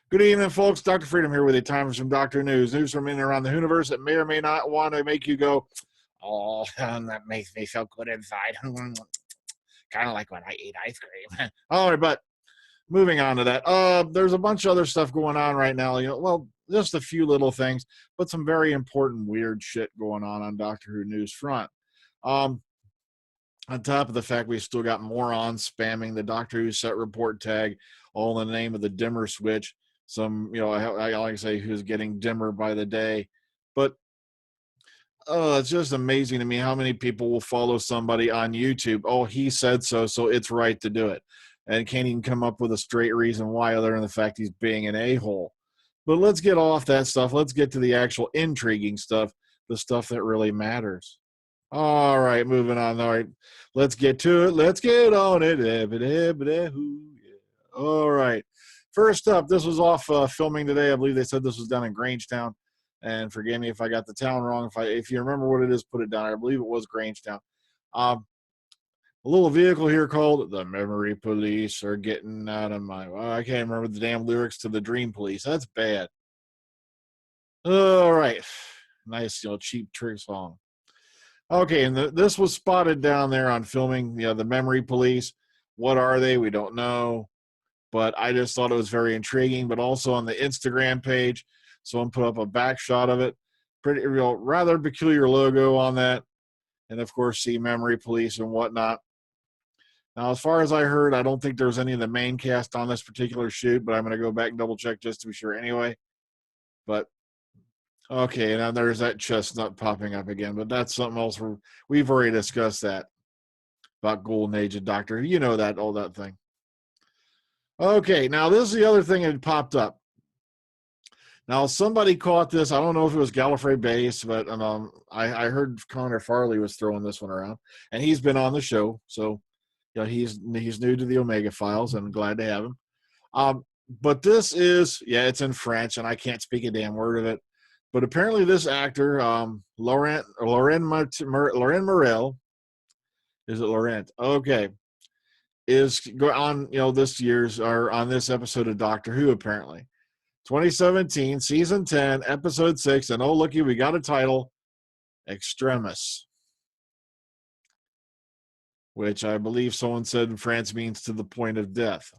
Good evening, folks. Dr. Freedom here with a Times from Dr. News. News from in and around the universe that may or may not want to make you go, oh, that makes me feel good inside. Kind of like when I eat ice cream. All right, but moving on to that. There's a bunch of other stuff going on right now. Well, just a few little things, but some very important weird shit going on Doctor Who news front. On top of the fact we still got morons spamming the Doctor Who set report tag, all in the name of the dimmer switch. Some, I like to say who's getting dimmer by the day. But it's just amazing to me how many people will follow somebody on YouTube. Oh, he said so, so it's right to do it. And can't even come up with a straight reason why other than the fact he's being an a-hole. But let's get off that stuff. Let's get to the actual intriguing stuff, the stuff that really matters. All right, moving on. All right, let's get to it. Let's get on it. All right. First up, this was off filming today. I believe they said this was done in Grangetown. And forgive me if I got the town wrong. If you remember what it is, put it down. I believe it was Grangetown. A little vehicle here called the Memory Police are getting out of my... I can't remember the damn lyrics to the Dream Police. That's bad. All right. Nice, cheap trick song. Okay, and this was spotted down there on filming, the Memory Police. What are they? We don't know. But I just thought it was very intriguing. But also on the Instagram page, someone put up a back shot of it. Pretty rather peculiar logo on that. And, of course, see Memory Police and whatnot. Now, as far as I heard, I don't think there's any of the main cast on this particular shoot, but I'm going to go back and double-check just to be sure anyway. But, okay, now there's that chestnut popping up again. But that's something else. We've already discussed that about Golden Age of Doctor. You know that, all that thing. Okay, now this is the other thing that popped up. Now, somebody caught this. I don't know if it was Gallifrey base, but I heard Connor Farley was throwing this one around, and he's been on the show. So, he's new to the Omega Files, and I'm glad to have him. But this is, it's in French, and I can't speak a damn word of it. But apparently this actor, Laurent Maurel, is it Laurent? Okay. Is on this year's or on this episode of Doctor Who apparently 2017 season 10 episode 6, and oh looky, we got a title, Extremis, which I believe someone said in France means to the point of death.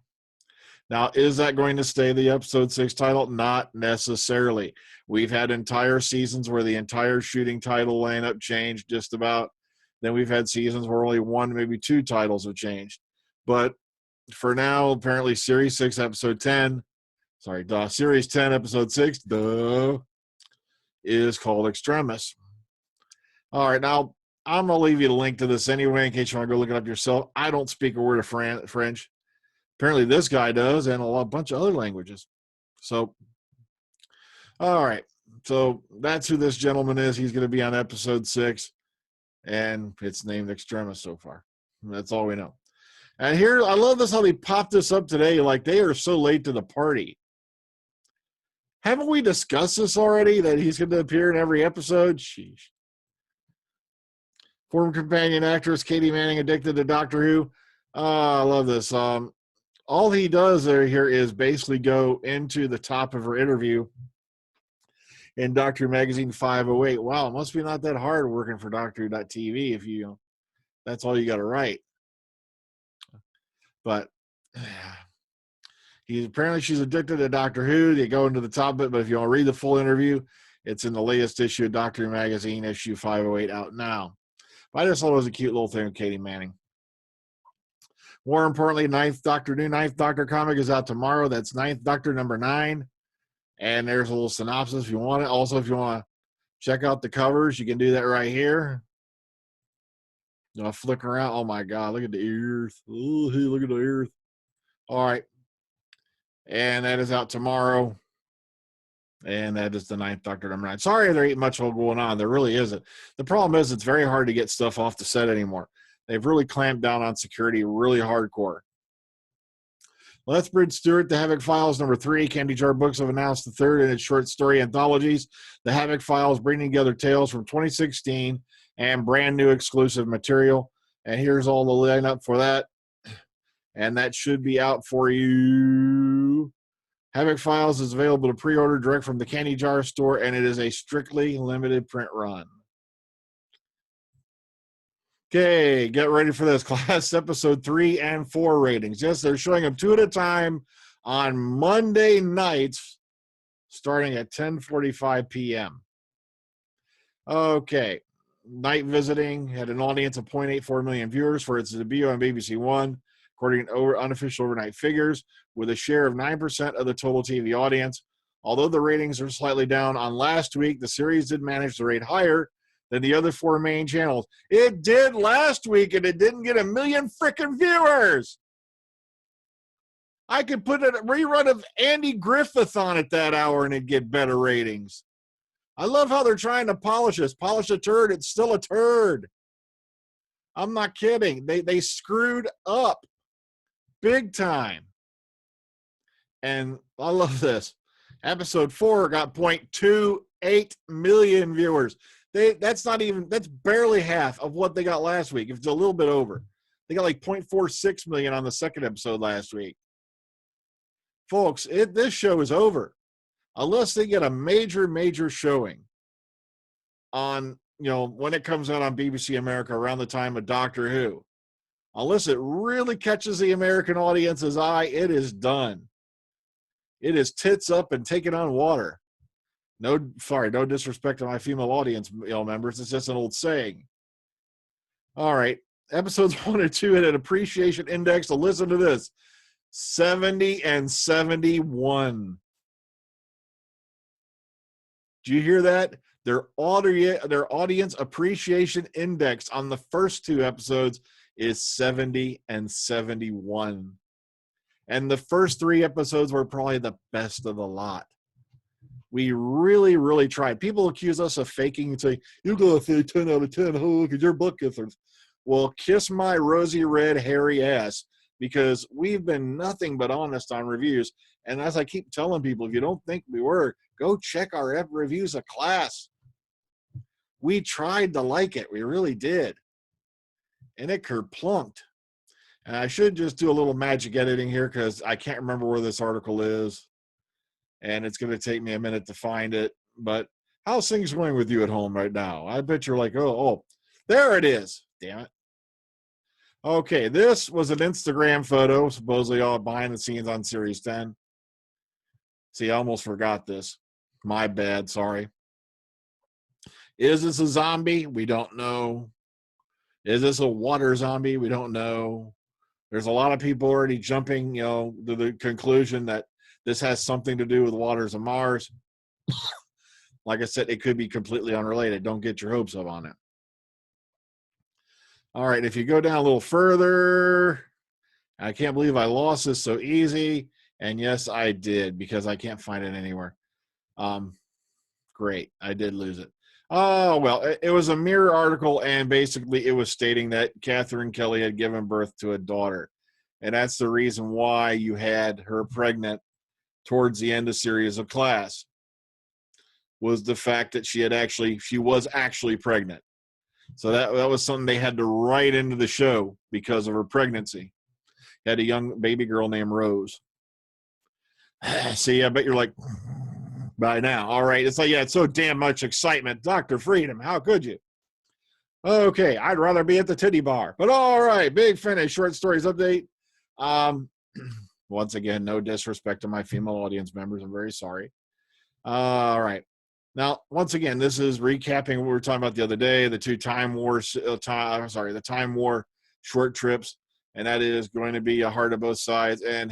Now, is that going to stay the episode 6 title? Not necessarily. We've had entire seasons where the entire shooting title lineup changed just about. Then we've had seasons where only one, maybe two titles have changed. But for now, apparently Series 10, Episode 6, is called Extremis. All right, now I'm going to leave you the link to this anyway in case you want to go look it up yourself. I don't speak a word of French. Apparently this guy does, and a bunch of other languages. So, all right. So that's who this gentleman is. He's going to be on Episode 6, and it's named Extremis so far. That's all we know. And here, I love this how they popped this up today, like they are so late to the party. Haven't we discussed this already, that he's going to appear in every episode? Sheesh. Former companion actress Katy Manning addicted to Doctor Who. I love this. All he does here is basically go into the top of her interview in Doctor Magazine 508. Wow, it must be not that hard working for Doctor Who.tv if that's all you got to write. But she's addicted to Doctor Who. They go into the top of it, but if you want to read the full interview, it's in the latest issue of Doctor Who Magazine, issue 508, out now. But I just thought it was a cute little thing with Katy Manning. More importantly, Ninth Doctor comic is out tomorrow. That's Ninth Doctor number 9. And there's a little synopsis if you want it. Also, if you want to check out the covers, you can do that right here. Flick around. Oh my God, look at the ears. Oh, hey, look at the ears. All right. And that is out tomorrow. And that is the Ninth Doctor number 9. Sorry there ain't much going on. There really isn't. The problem is it's very hard to get stuff off the set anymore. They've really clamped down on security really hardcore. Lethbridge-Stewart, The HAVOC Files number 3. Candy Jar Books have announced the third in its short story anthologies. The HAVOC Files bringing together tales from 2016 and brand new exclusive material. And here's all the lineup for that. And that should be out for you. HAVOC Files is available to pre-order direct from the Candy Jar store, and it is a strictly limited print run. Okay, get ready for this. Class episode 3 and 4 ratings. Yes, they're showing them 2 at a time on Monday nights starting at 10:45 p.m. Okay, Night Visiting had an audience of 0.84 million viewers for its debut on BBC One, according to unofficial overnight figures, with a share of 9% of the total TV audience. Although the ratings are slightly down on last week, the series did manage to rate higher than the other 4 main channels. It did last week, and it didn't get 1 million frickin' viewers. I could put a rerun of Andy Griffith on at that hour, and it'd get better ratings. I love how they're trying to polish us. Polish a turd, it's still a turd. I'm not kidding. They screwed up big time. And I love this. Episode 4 got 0.28 million viewers. That's barely half of what they got last week. It's a little bit over. They got like 0.46 million on the second episode last week. Folks, this show is over. Unless they get a major showing on, when it comes out on BBC America around the time of Doctor Who. Unless it really catches the American audience's eye, it is done. It is tits up and taking on water. No disrespect to my female audience, members. It's just an old saying. All right. Episodes 1 and 2 had an appreciation index. So listen to this. 70 and 71. Do you hear that? Their audience appreciation index on the first 2 episodes is 70 and 71. And the first 3 episodes were probably the best of the lot. We really tried. People accuse us of faking and say, you go say 10 out of 10. Oh, look at your butt kissers. Well, kiss my rosy red hairy ass, because we've been nothing but honest on reviews. And as I keep telling people, if you don't think we were, go check our reviews of Class. We tried to like it. We really did. And it kerplunked. And I should just do a little magic editing here because I can't remember where this article is. And it's going to take me a minute to find it. But how's things going with you at home right now? I bet you're like, oh, there it is. Damn it. Okay, this was an Instagram photo, supposedly all behind the scenes on Series 10. See, I almost forgot this. My bad, sorry. Is this a zombie? We don't know. Is this a water zombie? We don't know. There's a lot of people already jumping, to the conclusion that this has something to do with waters of Mars. Like I said, it could be completely unrelated. Don't get your hopes up on it. All right, if you go down a little further, I can't believe I lost this so easy. And yes, I did, because I can't find it anywhere. Great, I did lose it. Oh, well, it was a Mirror article, and basically it was stating that Katherine Kelly had given birth to a daughter. And that's the reason why you had her pregnant towards the end of series of Class, was the fact that she was actually pregnant. So that was something they had to write into the show because of her pregnancy. Had a young baby girl named Rose. See, I bet you're like, by now. All right. It's like, yeah, it's so damn much excitement. Dr. Freedom, how could you? Okay, I'd rather be at the titty bar. But all right, big finish, short stories update. Once again, no disrespect to my female audience members. I'm very sorry. All right. Now, once again, this is recapping what we were talking about the other day, the 2 Time War short trips, and that is going to be a Heart of Both Sides and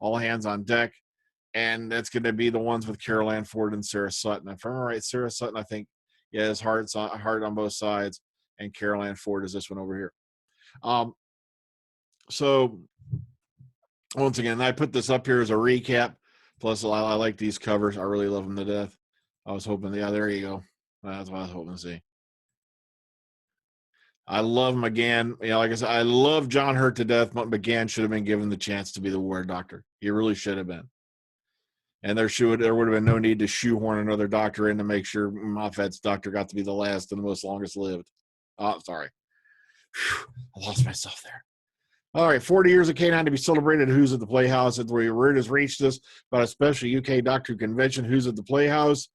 all hands on deck, and that's going to be the ones with Carol Ann Ford and Sarah Sutton. If I'm right, Sarah Sutton, I think, is Heart on Both Sides, and Carol Ann Ford is this one over here. So, once again, I put this up here as a recap. Plus, I like these covers. I really love them to death. I was hoping, yeah, there you go. That's what I was hoping to see. I love McGann. Like I said, I love John Hurt to death, but McGann should have been given the chance to be the War Doctor. He really should have been. And there would have been no need to shoehorn another doctor in to make sure Moffat's doctor got to be the last and the most longest lived. Oh, sorry. Whew, I lost myself there. All right, 40 years of K9 to be celebrated. Who's at the Playhouse? Word has reached us about a special UK Doctor Convention. Who's at the Playhouse?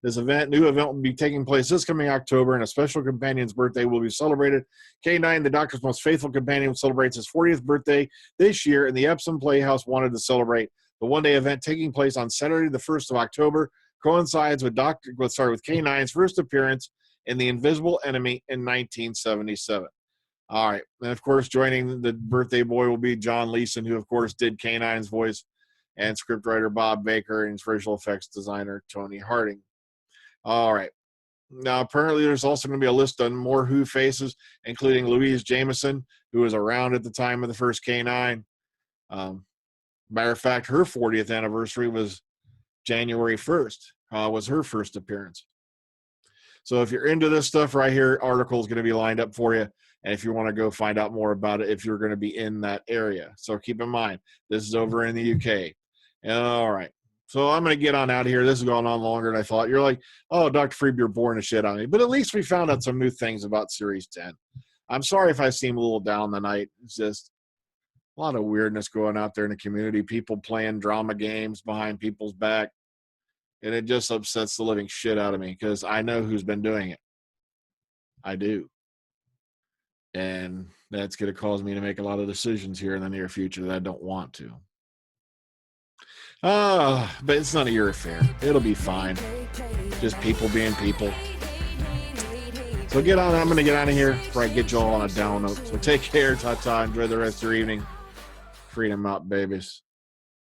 This new event will be taking place this coming October, and a special companion's birthday will be celebrated. K9, the Doctor's most faithful companion, celebrates his 40th birthday this year, and the Epsom Playhouse wanted to celebrate. The one-day event taking place on Saturday, the 1st of October, coincides with K9's first appearance in The Invisible Enemy in 1977. All right. And, of course, joining the birthday boy will be John Leeson, who, of course, did K9's voice, and scriptwriter Bob Baker and visual effects designer Tony Harding. All right. Now, apparently, there's also going to be a list on more Who faces, including Louise Jameson, who was around at the time of the first K9. Matter of fact, her 40th anniversary was January 1st, was her first appearance. So if you're into this stuff right here, article is going to be lined up for you. And if you want to go find out more about it, if you're going to be in that area. So keep in mind, this is over in the UK. All right. So I'm going to get on out of here. This is going on longer than I thought. You're like, oh, Dr. Freeb, you're boring the shit out of me. But at least we found out some new things about Series 10. I'm sorry if I seem a little down the night. It's just a lot of weirdness going out there in the community. People playing drama games behind people's back. And it just upsets the living shit out of me because I know who's been doing it. I do. And that's going to cause me to make a lot of decisions here in the near future that I don't want to. But it's none of your affair. It'll be fine. Just people being people. So get on. I'm going to get out of here before I get you all on a down note. So take care. Ta-ta. Enjoy the rest of your evening. Freedom out, babies.